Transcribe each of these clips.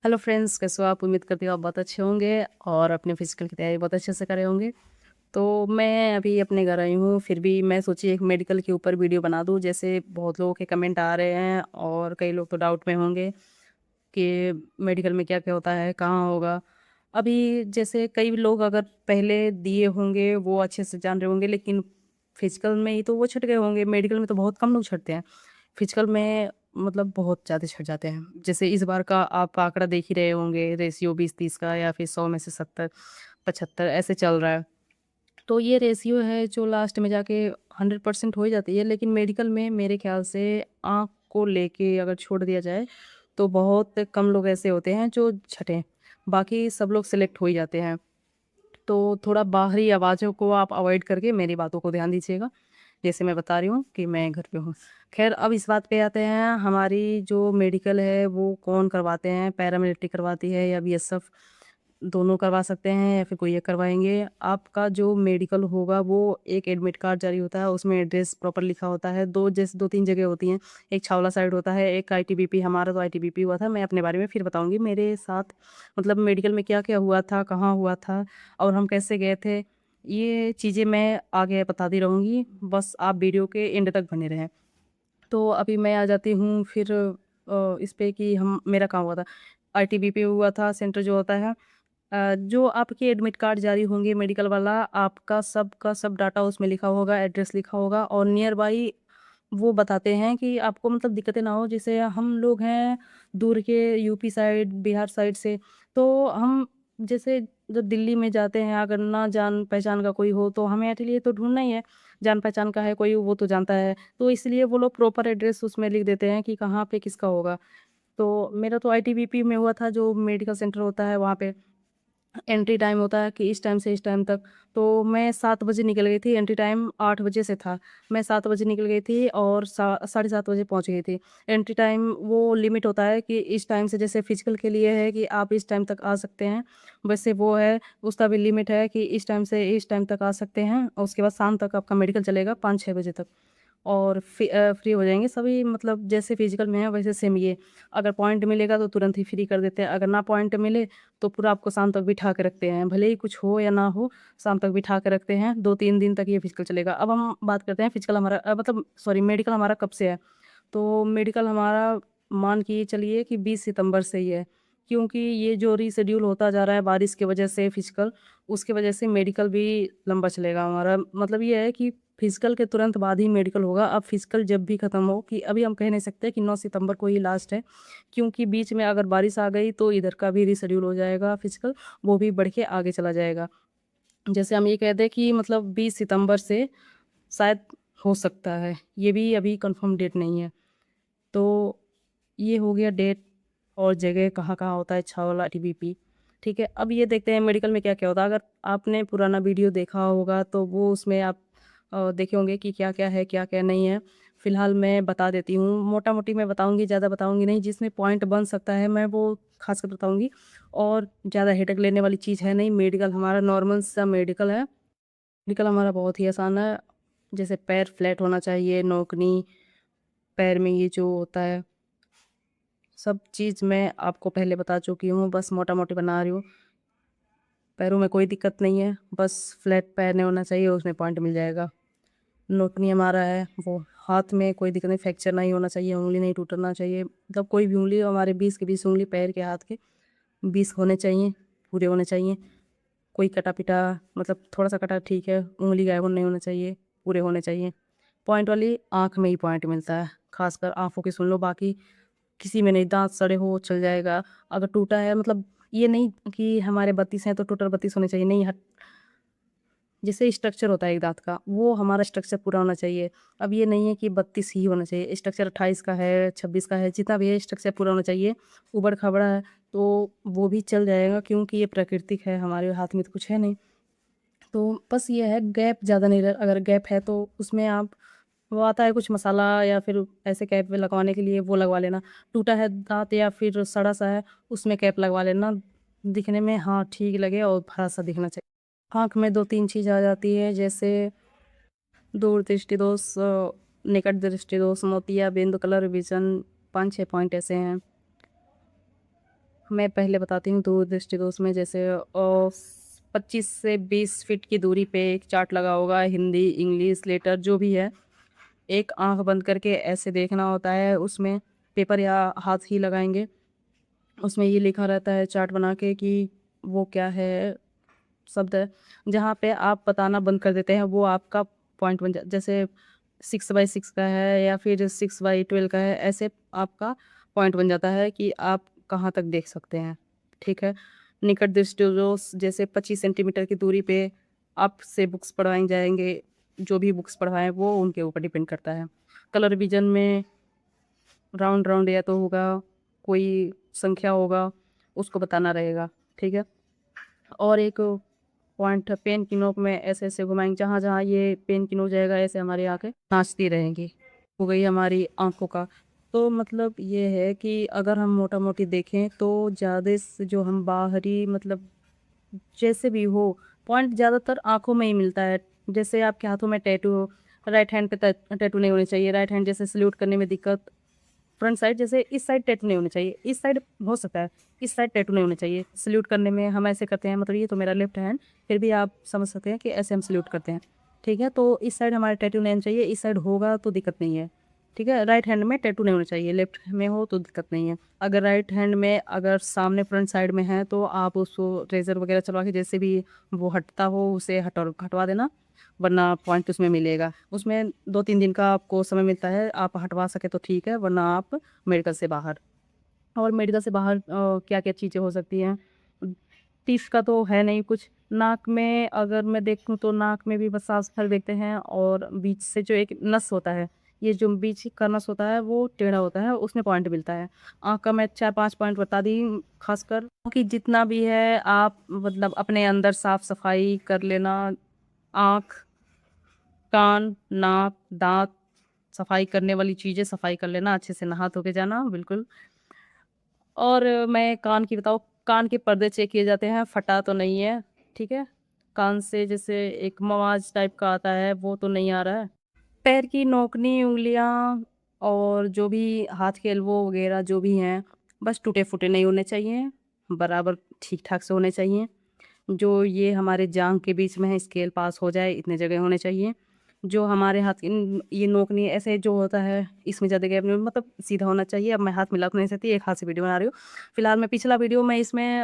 Hello friends, कैसे हो आप? उम्मीद करती हूँ आप बहुत अच्छे होंगे और अपने फिजिकल की तैयारी बहुत अच्छे से कर रहे होंगे। तो मैं अभी अपने घर आई हूँ, फिर भी मैं सोची एक मेडिकल के ऊपर वीडियो बना दूँ। जैसे बहुत लोगों के कमेंट आ रहे हैं और कई लोग तो डाउट में होंगे कि मेडिकल में क्या-क्या होता है, कहाँ होगा। अभी जैसे कई लोग अगर पहले दिए होंगे वो अच्छे से जान रहे होंगे, लेकिन फिजिकल में ही तो वो छँट गए होंगे, मेडिकल में तो बहुत कम लोग छँटते हैं। फिजिकल में मतलब बहुत ज़्यादा छँट जाते हैं। जैसे इस बार का आप आंकड़ा देख ही रहे होंगे, रेशियो 20-30 का या फिर 100 में से 70-75 ऐसे चल रहा है। तो ये रेशियो है जो लास्ट में जाके 100% हो ही जाती है, लेकिन मेडिकल में मेरे ख़्याल से आँख को लेके अगर छोड़ दिया जाए, तो बहुत कम लोग ऐसे होते हैं जो छँटे। बाकी सब लोग सेलेक्ट हो ही जाते हैं। तो थोड़ा बाहरी आवाज़ों को आप अवॉइड करके मेरी बातों को ध्यान दीजिएगा। जैसे मैं बता रही हूँ कि मैं घर पे हूँ। ख़ैर अब इस बात पे आते हैं, हमारी जो मेडिकल है वो कौन करवाते हैं, पैरामिलिट्री करवाती है या बीएसएफ, दोनों करवा सकते हैं या फिर कोई एक करवाएँगे। आपका जो मेडिकल होगा वो एक एडमिट कार्ड जारी होता है, उसमें एड्रेस प्रॉपर लिखा होता है। 2-3 जगह होती हैं, एक छावला साइड होता है, एक आईटीबीपी, हमारा तो आईटीबीपी हुआ था। मैं अपने बारे में फिर बताऊँगी मेरे साथ मतलब मेडिकल में क्या-क्या हुआ था, कहाँ हुआ था और हम कैसे गए थे। ये चीज़ें मैं आगे बताती रहूँगी, बस आप वीडियो के एंड तक बने रहें। तो अभी मैं आ जाती हूँ फिर इस पे कि हम मेरा कहाँ हुआ था। आईटीबीपी हुआ था, सेंटर जो होता है। जो आपके एडमिट कार्ड जारी होंगे मेडिकल वाला, आपका सब का सब डाटा उसमें लिखा होगा, एड्रेस लिखा होगा और नियर बाई वो बताते हैं कि आपको मतलब दिक्कतें ना हो। जैसे हम लोग हैं दूर के यूपी साइड, बिहार साइड से, तो हम जैसे जब दिल्ली में जाते हैं, अगर ना जान-पहचान का कोई हो तो हमें के लिए तो ढूँढना ही है। जान-पहचान का है कोई वो तो जानता है, तो इसलिए वो लोग प्रॉपर एड्रेस उसमें लिख देते हैं कि कहाँ पे किसका होगा। तो मेरा तो आईटीबीपी में हुआ था, जो मेडिकल सेंटर होता है वहाँ पे। एंट्री टाइम होता है कि इस टाइम से इस टाइम तक, तो मैं 7 बजे निकल गई थी, एंट्री टाइम 8 बजे से था। मैं 7 बजे निकल गई थी और साढ़े 7 बजे पहुँच गई थी। एंट्री टाइम वो लिमिट होता है कि इस टाइम से, जैसे फिजिकल के लिए है कि आप इस टाइम तक आ सकते हैं, वैसे वो है, उसका भी लिमिट है कि इस टाइम से इस टाइम तक आ सकते हैं और उसके बाद शाम तक आपका मेडिकल चलेगा 5-6 बजे तक। और फ्री हो जाएँगे सभी, मतलब जैसे फिजिकल में है वैसे सेम ये। अगर पॉइंट मिलेगा तो तुरंत ही फ्री कर देते हैं, अगर ना पॉइंट मिले तो पूरा आपको शाम तक बिठा के रखते हैं। भले ही कुछ हो या ना हो, शाम तक बिठा के रखते हैं, 2-3 दिन तक ये फिजिकल चलेगा। अब हम बात करते हैं फिजिकल हमारा मतलब सॉरी मेडिकल हमारा कब से है। तो मेडिकल हमारा मान के चलिए कि 20 सितंबर से ही है, क्योंकि ये जो रीशेड्यूल होता जा रहा है बारिश की वजह से फिजिकल, उसकी वजह से मेडिकल भी लंबा चलेगा हमारा। मतलब ये है कि फिजिकल के तुरंत बाद ही मेडिकल होगा। अब फिजिकल जब भी खत्म हो, कि अभी हम कह नहीं सकते कि 9 सितंबर को ही लास्ट है, क्योंकि बीच में अगर बारिश आ गई तो इधर का भी रीशेड्यूल हो जाएगा फिजिकल, वो भी बढ़ के आगे चला जाएगा। जैसे हम ये कह दें कि मतलब 20 सितंबर से शायद हो सकता है, ये भी अभी कंफर्म डेट नहीं है। तो ये हो गया डेट और जगह कहाँ-कहाँ होता है, छावला, टीबीपी, ठीक है। अब ये देखते हैं मेडिकल में क्या-क्या होता है। अगर आपने पुराना वीडियो देखा होगा तो वो उसमें आप देखे होंगे कि क्या-क्या है, क्या-क्या नहीं है। फ़िलहाल मैं बता देती हूँ, मोटा-मोटी मैं बताऊँगी, ज़्यादा बताऊँगी नहीं, जिसमें पॉइंट बन सकता है मैं वो ख़ासकर बताऊँगी और ज़्यादा हेडेक लेने वाली चीज़ है नहीं। मेडिकल हमारा नॉर्मल सा मेडिकल है। मेडिकल हमारा बहुत ही आसान है। जैसे पैर फ्लैट होना चाहिए, नोकनी, पैर में ये जो होता है सब चीज़ मैं आपको पहले बता चुकी हूँ, बस मोटा-मोटी बना रही हूँ। पैरों में कोई दिक्कत नहीं है, बस फ्लैट पैर नहीं होना चाहिए, उसमें पॉइंट मिल जाएगा। नोकनी हमारा है, वो हाथ में कोई दिक्कत नहीं, फ्रैक्चर नहीं होना चाहिए, उँगली नहीं टूटना चाहिए। मतलब कोई भी उँगली, हमारे 20 के 20 उँगली पैर के, हाथ के 20 होने चाहिए, पूरे होने चाहिए। कोई कटा-पिटा, मतलब थोड़ा-सा कटा ठीक है, उँगली गायब नहीं होना चाहिए, पूरे होने चाहिए। पॉइंट वाली आँख में ही पॉइंट मिलता है, ख़ासकर आँखों की सुन लो, बाकी किसी में नहीं। दाँत सड़े हो चल जाएगा, अगर टूटा है मतलब ये नहीं कि हमारे 32 हैं तो टोटल 32 होने चाहिए, नहीं हट, जैसे स्ट्रक्चर होता है एक दाँत का, वो हमारा स्ट्रक्चर पूरा होना चाहिए। अब ये नहीं है कि 32 ही होना चाहिए, स्ट्रक्चर 28 का है, 26 का है, जितना भी है स्ट्रक्चर पूरा होना चाहिए। ऊबड़-खाबड़ा है तो वो भी चल जाएगा, क्योंकि ये प्राकृतिक है, हमारे हाथ में तो कुछ है नहीं। तो बस ये है, गैप ज़्यादा नहीं रह, अगर गैप है तो उसमें आप, वो आता है कुछ मसाला या फिर ऐसे कैप में लगवाने के लिए, वो लगवा लेना। टूटा है दाँत या फिर सड़ा-सा है, उसमें कैप लगवा लेना, दिखने में हाँ ठीक लगे और भला-सा दिखना चाहिए। आँख में 2-3 चीज़ आ जाती है, जैसे दूर दृष्टि दोष, निकट दृष्टि दोष, मोतियाबिंद, कलर विज़न, 5-6 पॉइंट ऐसे हैं। मैं पहले बताती हूँ दूरदृष्टि दोष में, जैसे 25 से 20 फीट की दूरी पे एक चार्ट लगा होगा, हिंदी, इंग्लिश, लेटर जो भी है। एक आँख बंद करके ऐसे देखना होता है, उसमें पेपर या हाथ ही लगाएँगे। उसमें ये लिखा रहता है चार्ट बना के कि वो क्या है, शब्द है। जहाँ पे आप बताना बंद कर देते हैं वो आपका पॉइंट बन जा, जैसे 6/6 का है या फिर 6/12 का है, ऐसे आपका पॉइंट बन जाता है कि आप कहाँ तक देख सकते हैं, ठीक है। निकट दृष्टि दोष, जैसे 25 सेंटीमीटर की दूरी पे आपसे बुक्स पढ़वाई जाएँगे, जो भी बुक्स पढ़वाएँ वो उनके ऊपर डिपेंड करता है। कलर विज़न में राउंड राउंड या तो होगा, कोई संख्या होगा, उसको बताना रहेगा, ठीक है। और एक पॉइंट पेन की नोक में ऐसे-ऐसे घुमाएँगे, जहाँ-जहाँ ये पेन की नोक जाएगा ऐसे हमारी आँखें नाचती रहेंगी। हो गई हमारी आँखों का। तो मतलब ये है कि अगर हम मोटा-मोटी देखें तो ज़्यादा से जो हम बाहरी मतलब जैसे भी हो, पॉइंट ज़्यादातर आँखों में ही मिलता है। जैसे आपके हाथों में टैटू हो, राइट हैंड पे टैटू नहीं होने चाहिए। राइट हैंड जैसे सैल्यूट करने में दिक्कत, फ्रंट साइड जैसे इस साइड टैटू नहीं होने चाहिए, इस साइड हो सकता है, इस साइड टैटू नहीं होने चाहिए। सैल्यूट करने में हम ऐसे करते हैं, मतलब ये तो मेरा लेफ्ट हैंड, फिर भी आप समझ सकते हैं कि ऐसे हम सैल्यूट करते हैं, ठीक है? तो इस साइड हमारा टैटू नहीं होना चाहिए, इस साइड होगा तो दिक्कत नहीं है, ठीक है? राइट हैंड में टैटू नहीं होना चाहिए, लेफ्ट में हो तो दिक्कत नहीं है। अगर राइट हैंड में अगर सामने फ्रंट साइड में है तो आप उसको रेज़र वगैरह चलवा के जैसे भी वो हटता हो उसे हटवा देना, वरना पॉइंट उसमें मिलेगा। उसमें 2-3 दिन का आपको समय मिलता है, आप हटवा सकें तो ठीक है, वरना आप मेडिकल से बाहर। और मेडिकल से बाहर क्या-क्या चीज़ें हो सकती हैं? 30 का तो है नहीं कुछ। नाक में अगर मैं देखूँ तो नाक में भी बस साँस-फल देखते हैं, और बीच से जो एक नस होता है, ये जो बीच का नस होता है वो टेढ़ा होता है, उसमें पॉइंट मिलता है। आँख का मैं 4-5 पॉइंट बता दी, ख़ासकर कि जितना भी है आप मतलब अपने अंदर साफ-सफाई कर लेना, आँख, कान, नाक, दाँत, सफाई करने वाली चीज़ें सफाई कर लेना, अच्छे से नहा धो के जाना, बिल्कुल। और मैं कान की बताऊँ, कान के पर्दे चेक किए जाते हैं, फटा तो नहीं है, ठीक है? कान से जैसे एक मवाज टाइप का आता है, वो तो नहीं आ रहा है। पैर की नोकनी, उँगलियाँ और जो भी हाथ के एल्बो वगैरह जो भी हैं, बस टूटे-फूटे नहीं होने चाहिए, बराबर ठीक-ठाक से होने चाहिए। जो ये हमारे जाँघ के बीच में है, स्केल पास हो जाए इतने जगह होने चाहिए। जो हमारे हाथ की ये नोकनी ऐसे जो होता है, इसमें ज़्यादा गैप नहीं, मतलब सीधा होना चाहिए। अब मैं हाथ मिला तो नहीं सकती, एक हाथ से वीडियो बना रही हूँ। फिलहाल मैं पिछला वीडियो मैं इसमें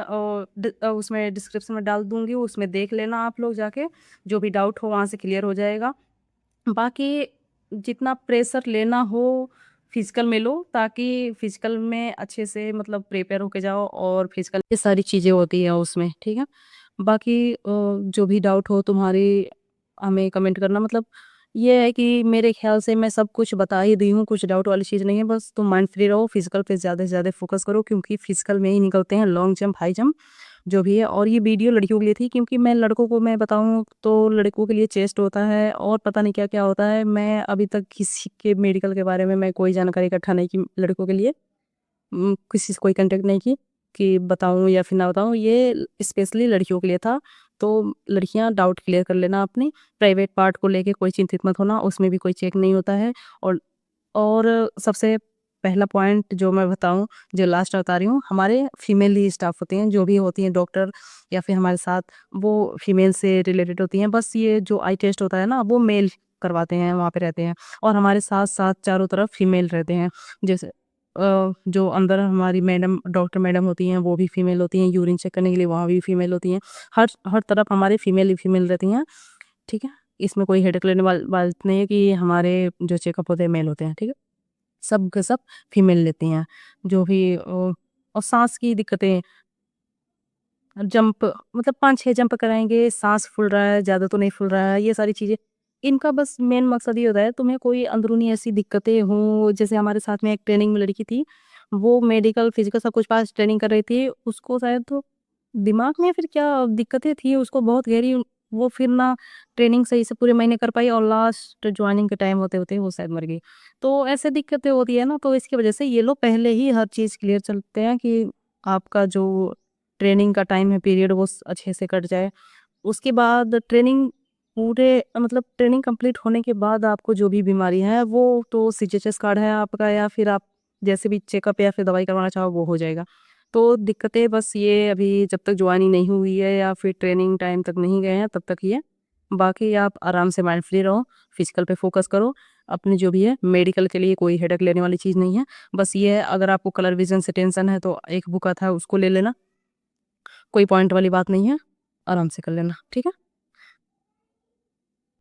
उसमें डिस्क्रिप्शन में डाल दूँगी, उसमें देख लेना आप लोग जाके, जो भी डाउट हो वहाँ से क्लियर हो जाएगा। बाकी जितना प्रेशर लेना हो फिजिकल में लो, ताकि फिजिकल में अच्छे से मतलब प्रिपेयर होके जाओ, और फिजिकल ये सारी चीज़ें होती हैं उसमें, ठीक है? बाकी जो भी डाउट हो तुम्हारी हमें कमेंट करना, मतलब ये है कि मेरे ख्याल से मैं सब कुछ बता ही दी हूँ, कुछ डाउट वाली चीज़ नहीं है। बस तुम माइंड फ्री रहो, फिजिकल पे ज़्यादा से ज़्यादा फोकस करो, क्योंकि फिजिकल में ही निकलते हैं लॉन्ग जंप, हाई जंप जो भी है। और ये वीडियो लड़कियों के लिए थी, क्योंकि मैं लड़कों को मैं बताऊँ तो लड़कों के लिए चेस्ट होता है और पता नहीं क्या-क्या होता है। मैं अभी तक किसी के मेडिकल के बारे में मैं कोई जानकारी इकट्ठा नहीं की लड़कों के लिए। किसी से कोई कॉन्टैक्ट नहीं की कि बताऊँ या फिर ना बताऊँ, ये स्पेशली लड़कियों के लिए था। तो लड़कियाँ डाउट क्लियर कर लेना अपनी, प्राइवेट पार्ट को लेके कोई चिंतित मत होना, उसमें भी कोई चेक नहीं होता है। और सबसे पहला पॉइंट जो मैं बताऊँ, जो लास्ट बता रही हूँ, हमारे फीमेल ही स्टाफ होती हैं, जो भी होती हैं डॉक्टर या फिर हमारे साथ, वो फीमेल से रिलेटेड होती हैं। बस ये जो आई टेस्ट होता है ना, वो मेल करवाते हैं, वहाँ पे रहते हैं, और हमारे साथ-साथ चारों तरफ फीमेल रहते हैं। जैसे जो अंदर हमारी मैडम डॉक्टर मैडम होती हैं, वो भी फीमेल होती हैं, यूरिन चेक करने के लिए वहाँ भी फीमेल होती हैं। हर हर तरफ हमारे फीमेल ही फीमेल रहती हैं, ठीक है? इसमें कोई हेडेक लेने बात नहीं है कि हमारे जो चेकअप होते हैं मेल होते हैं, ठीक है? सब के सब फीमेल लेती हैं। जो भी और साँस की दिक्कतें, जंप मतलब 5-6 जंप कराएँगे, साँस फूल रहा है, ज़्यादा तो नहीं फूल रहा है, ये सारी चीज़ें। इनका बस मेन मकसद ये होता है तुम्हें कोई अंदरूनी ऐसी दिक्कतें हों, जैसे हमारे साथ में एक ट्रेनिंग में लड़की थी, वो मेडिकल, फिज़िकल सब कुछ पास ट्रेनिंग कर रही थी। उसको शायद तो दिमाग में फिर क्या दिक्कतें थी उसको बहुत गहरी, वो फिर ना ट्रेनिंग सही से पूरे महीने कर पाई, और लास्ट जॉइनिंग के टाइम होते-होते वो शायद मर गई। तो ऐसे दिक्कतें होती है ना, तो इसकी वजह से ये लोग पहले ही हर चीज़ क्लियर चलते हैं कि आपका जो ट्रेनिंग का टाइम है पीरियड वो अच्छे से कट जाए। उसके बाद ट्रेनिंग पूरे मतलब ट्रेनिंग कंप्लीट होने के बाद आपको जो भी बीमारी है वो तो सीजीएचएस कार्ड है आपका, या फिर आप जैसे भी चेकअप या फिर दवाई करवाना चाहो वो हो जाएगा। तो दिक्कतें बस ये अभी जब तक ज्वाइनिंग नहीं हुई है या फिर ट्रेनिंग टाइम तक नहीं गए हैं तब तक ये, बाकी आप आराम से माइंड फ्री रहो, फिजिकल पे फोकस करो। अपने जो भी है मेडिकल के लिए कोई हेडेक लेने वाली चीज़ नहीं है। बस ये है, अगर आपको कलर विजन से टेंशन है तो एक बुक आता है उसको ले लेना, कोई पॉइंट वाली बात नहीं है, आराम से कर लेना, ठीक है।